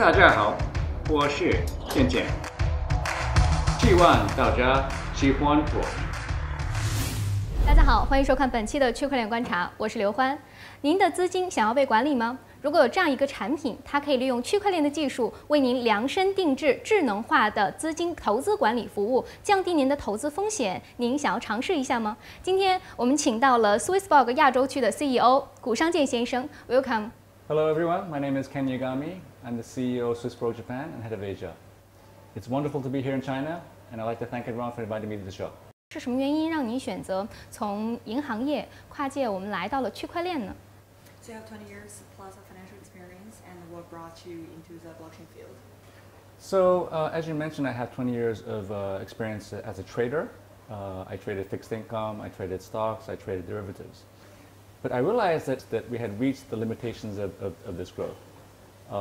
大家好，我是健健，希望大家喜欢我。大家好，欢迎收看本期的区块链观察，我是刘欢。您的资金想要被管理吗？如果有这样一个产品，它可以利用区块链的技术为您量身定制智能化的资金投资管理服务，降低您的投资风险，您想要尝试一下吗？今天我们请到了 swissborg 亚洲区的 CEO 古商健先生 ，Welcome。 Hello everyone, my name is Ken Yagami. I'm the CEO of swissborg Japan and head of Asia. It's wonderful to be here in China, and I'd like to thank everyone for inviting me to the show. 是什么原因让您选择从银行业跨界，我们来到了区块链呢？ So you have 20 years plus of financial experience, and what brought you into the blockchain field? So, as you mentioned, I have 20 years of experience as a trader. I traded fixed income, I traded stocks, I traded derivatives. But I realized that we had reached the limitations of this growth.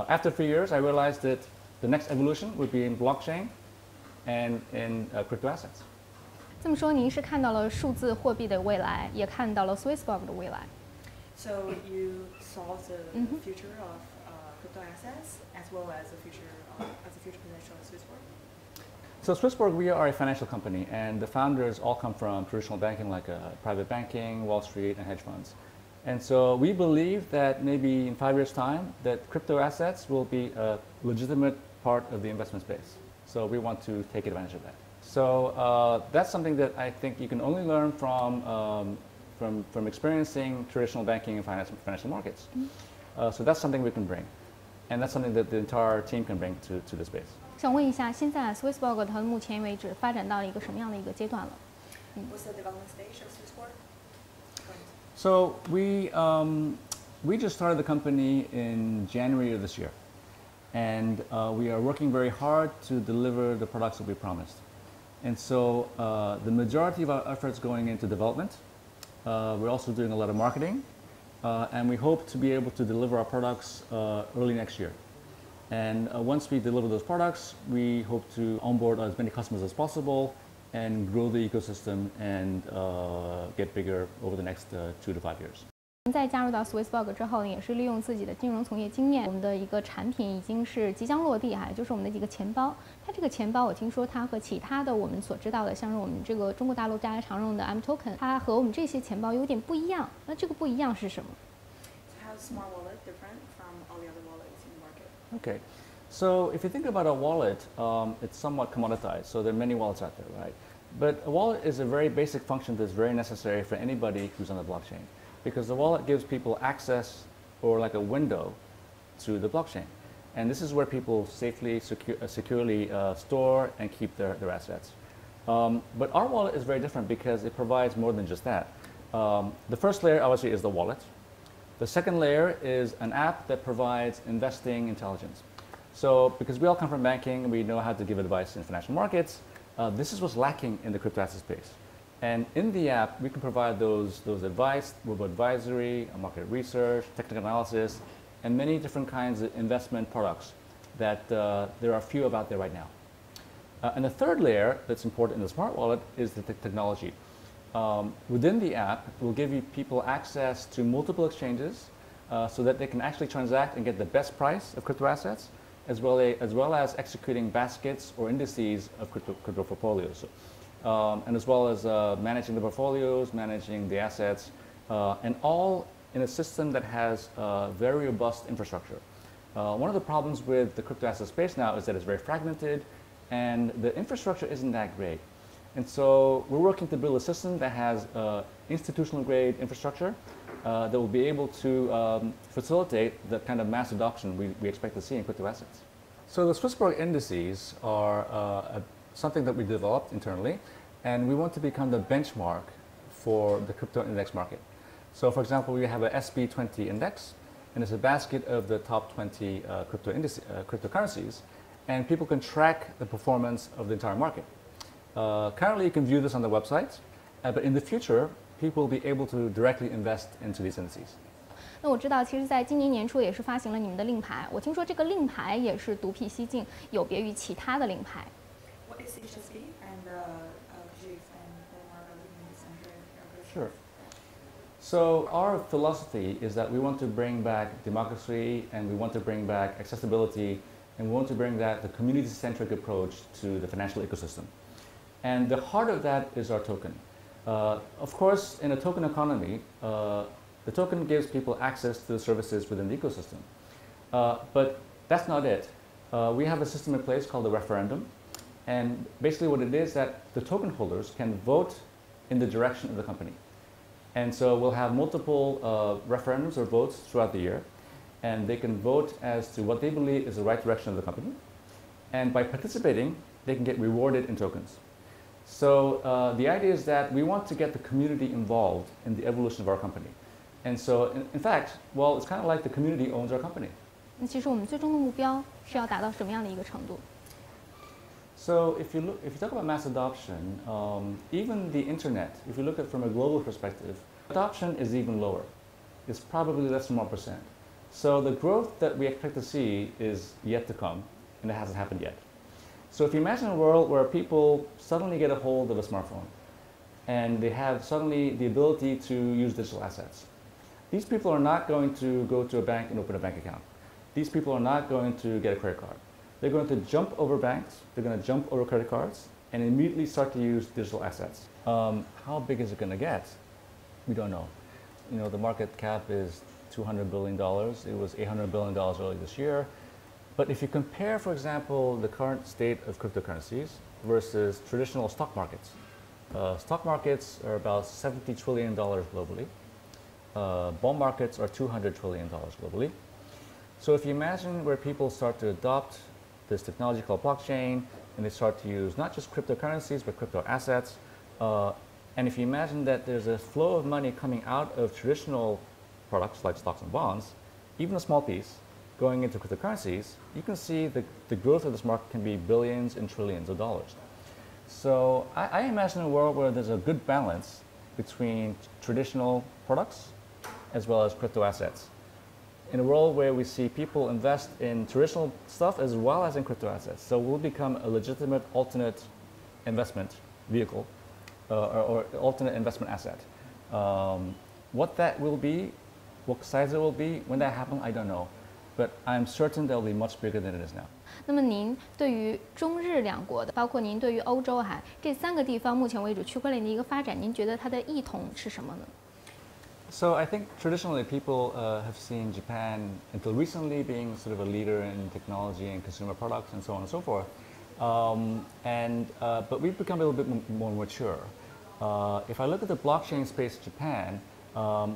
After 3 years, I realized that the next evolution would be in blockchain and in crypto assets. 这么说，您是看到了数字货币的未来，也看到了 swissborg 的未来。 So you saw the future of crypto assets as well as the future potential of swissborg? So swissborg, we are a financial company, and the founders all come from traditional banking like private banking, Wall Street, and hedge funds. And so we believe that maybe in 5 years' time, that crypto assets will be a legitimate part of the investment space. So we want to take advantage of that. So that's something that I think you can only learn from experiencing traditional banking and financial markets. So that's something we can bring, and that's something that the entire team can bring to the space. 想问一下，现在 swissborg 它目前为止发展到了一个什么样的一个阶段了？ What's the development stage of swissborg? So we just started the company in January of this year, and we are working very hard to deliver the products that we promised. And so the majority of our efforts going into development. We're also doing a lot of marketing, and we hope to be able to deliver our products early next year. And once we deliver those products, we hope to onboard as many customers as possible and grow the ecosystem and get bigger over the next 2 to 5 years. 在加入到 swissborg 之后呢，也是利用自己的金融从业经验，我们的一个产品已经是即将落地哈，就是我们的一个钱包。它这个钱包，我听说它和其他的我们所知道的，像是我们这个中国大陆大家常用的 M token， 它和我们这些钱包有点不一样。那这个不一样是什么 So how is Smart Wallet different from all the other wallets in the market? Okay, so if you think about a wallet, it's somewhat commoditized. So there are many wallets out there, right? But a wallet is a very basic function that's very necessary for anybody who's on the blockchain, because the wallet gives people access or like a window to the blockchain. And this is where people safely, securely store and keep their assets. But our wallet is very different because it provides more than just that. The first layer, obviously, is the wallet. The second layer is an app that provides investing intelligence. So because we all come from banking, we know how to give advice in financial markets. This is what's lacking in the crypto asset space. And in the app, we can provide those advice, robo-advisory, market research, technical analysis, and many different kinds of investment products that there are few of out there right now. And the third layer that's important in the smart wallet is the technology. Within the app, it will give people access to multiple exchanges so that they can actually transact and get the best price of crypto assets, as well as executing baskets or indices of crypto portfolios. And as well as managing the portfolios, managing the assets, and all in a system that has very robust infrastructure. One of the problems with the crypto asset space now is that it's very fragmented, and the infrastructure isn't that great. And so we're working to build a system that has institutional grade infrastructure that will be able to facilitate the kind of mass adoption we expect to see in crypto assets. So the swissborg indices are something that we developed internally, and we want to become the benchmark for the crypto index market. So for example, we have a SB20 index, and it's a basket of the top 20 cryptocurrencies, and people can track the performance of the entire market. Currently, you can view this on the website, but in the future, people will be able to directly invest into these indices. 那我知道，其实在今年年初也是发行了你们的令牌。我听说这个令牌也是独辟蹊径，有别于其他的令牌。What is HSB and could you explain more about the Sure. So our philosophy is that we want to bring back democracy and we want to bring back accessibility and we want to bring that the community-centric approach to the financial ecosystem. And the heart of that is our token. Of course, in a token economy, the token gives people access to the services within the ecosystem. But that's not it. We have a system in place called the referendum. And basically what it is that the token holders can vote in the direction of the company. And so we'll have multiple referendums or votes throughout the year. And they can vote as to what they believe is the right direction of the company. And by participating, they can get rewarded in tokens. So the idea is that we want to get the community involved in the evolution of our company. And so, in fact, well, it's kind of like the community owns our company. 那其实我们最终的目标是要达到什么样的一个程度？ So if you talk about mass adoption, even the internet, if you look at it from a global perspective, adoption is even lower. It's probably less than 1%. So the growth that we expect to see is yet to come, and it hasn't happened yet. So if you imagine a world where people suddenly get a hold of a smartphone, and they have suddenly the ability to use digital assets, these people are not going to go to a bank and open a bank account. These people are not going to get a credit card. They're going to jump over banks, they're going to jump over credit cards, and immediately start to use digital assets. How big is it going to get? We don't know. You know, the market cap is $200 billion. It was $800 billion earlier this year. But if you compare, for example, the current state of cryptocurrencies versus traditional stock markets are about $70 trillion globally. Bond markets are $200 trillion globally. So if you imagine where people start to adopt this technology called blockchain, and they start to use not just cryptocurrencies, but crypto assets, and if you imagine that there's a flow of money coming out of traditional products like stocks and bonds, even a small piece, going into cryptocurrencies, you can see the growth of this market can be billions and trillions of dollars. So I imagine a world where there's a good balance between traditional products as well as crypto assets. In a world where we see people invest in traditional stuff as well as in crypto assets. So we'll become a legitimate alternate investment vehicle or alternate investment asset. What that will be, what size it will be, when that happens, I don't know. But I'm certain that will be much bigger than it is now. 那么您对于中日两国的，包括您对于欧洲这3个地方目前为止区块链的一个发展，您觉得它的异同是什么呢？ So I think traditionally people have seen Japan until recently being sort of a leader in technology and consumer products and so on and so forth. But we've become a little bit more mature. If I look at the blockchain space in Japan,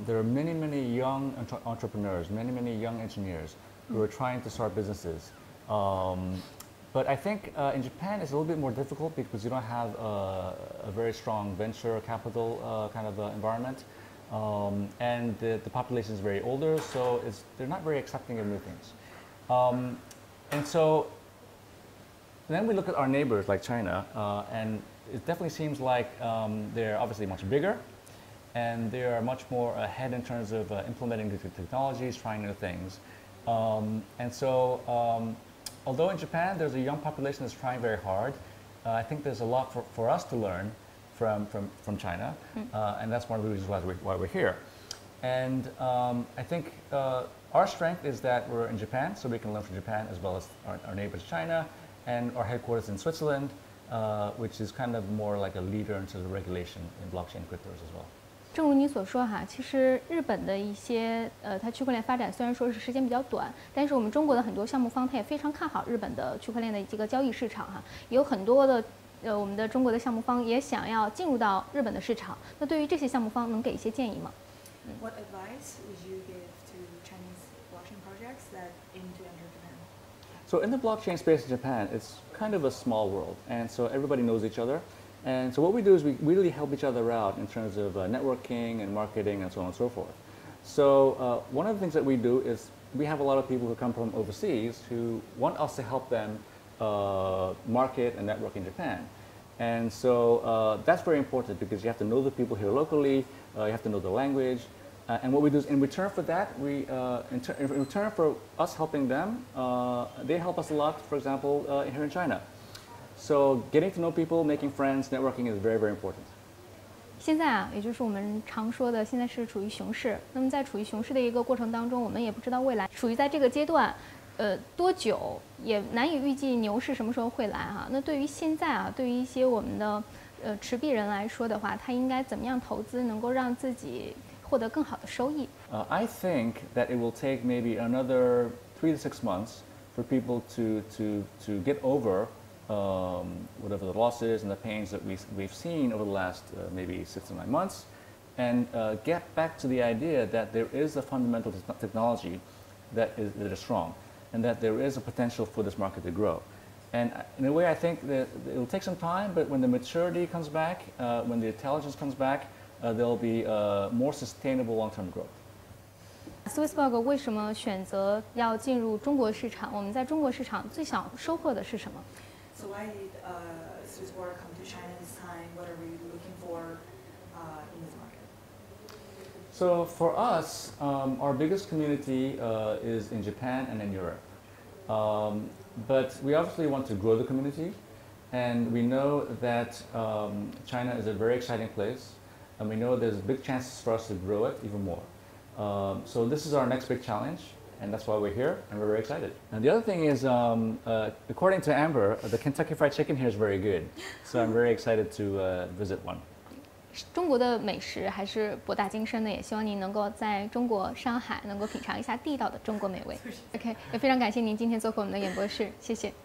there are many, many young entrepreneurs, many, many young engineers who are trying to start businesses. But I think in Japan it's a little bit more difficult because you don't have a very strong venture capital kind of environment. And the population is very older, so they're not very accepting of new things. And so then we look at our neighbors like China, and it definitely seems like they're obviously much bigger, and they are much more ahead in terms of implementing new technologies, trying new things. And so although in Japan there's a young population that's trying very hard, I think there's a lot for us to learn from China, and that's one of the reasons why we're here. And I think our strength is that we're in Japan, so we can learn from Japan as well as our neighbors China, and our headquarters in Switzerland, which is kind of more like a leader in terms of regulation in blockchain cryptos as well. 正如您所说其实日本的一些它区块链发展虽然说是时间比较短，但是我们中国的很多项目方它也非常看好日本的区块链的这个交易市场也有很多的我们的中国的项目方也想要进入到日本的市场。那对于这些项目方能给一些建议吗？ What advice would you give to Chinese blockchain projects that aim to enter Japan? So in the blockchain space in Japan, it's kind of a small world, and so everybody knows each other. And so what we do is we really help each other out in terms of networking and marketing and so on and so forth. So one of the things that we do is we have a lot of people who come from overseas who want us to help them market and network in Japan. And so that's very important because you have to know the people here locally, you have to know the language. And what we do is in return for that, in return for us helping them, they help us a lot, for example, here in China. So getting to know people, making friends, networking is very, very important. 现在也就是我们常说的，现在是处于熊市。那么在处于熊市的一个过程当中，我们也不知道未来处于在这个阶段，多久也难以预计牛市什么时候会来哈。那对于现在啊，对于一些我们的持币人来说的话，他应该怎么样投资能够让自己获得更好的收益？I think that it will take maybe another 3 to 6 months for people to get over whatever the losses and the pains that we've seen over the last maybe 6 to 9 months, and get back to the idea that there is a fundamental technology that is strong, and that there is a potential for this market to grow. And in a way, I think that it will take some time, but when the maturity comes back, when the intelligence comes back, there'll be more sustainable long-term growth. swissborg 为什么选择要进入中国市场？我们在中国市场最想收获的是什么？ So why did swissborg come to China this time? What are we looking for in this market? So for us, our biggest community is in Japan and in Europe. But we obviously want to grow the community, and we know that China is a very exciting place, and we know there's big chances for us to grow it even more. So this is our next big challenge, and that's why we're here, and we're very excited. And the other thing is, according to Amber, the Kentucky Fried Chicken here is very good, so I'm very excited to visit one. 中国的美食还是博大精深的，也希望您能够在中国上海能够品尝一下地道的中国美味。OK， 也非常感谢您今天做客我们的演播室，谢谢。